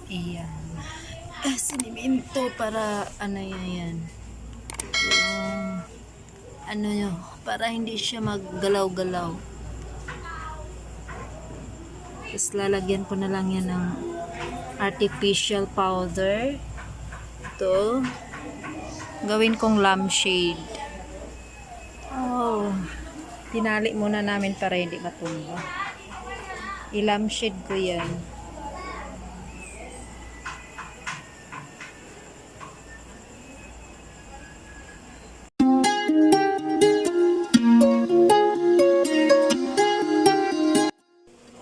Ayan. Sinimento para ano yan. Yung ano nyo, para hindi siya maggalaw-galaw. Tapos lalagyan ko na lang yan ng artificial powder. Ito. Gawin kong lampshade. Oh. Tinali muna namin para hindi matumba. I-lampshade ko yan.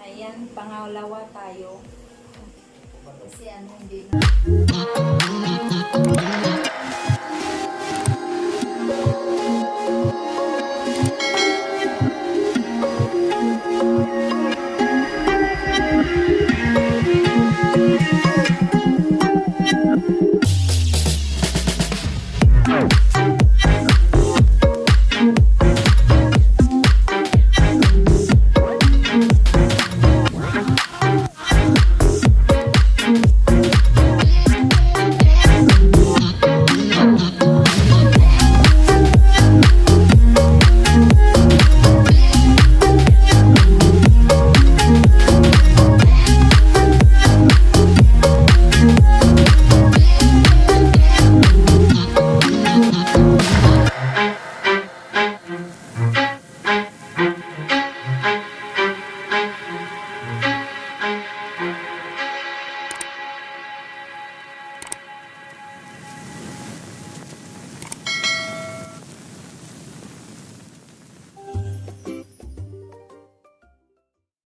Ayan, pangalawa tayo. Kasi ano, hindi na.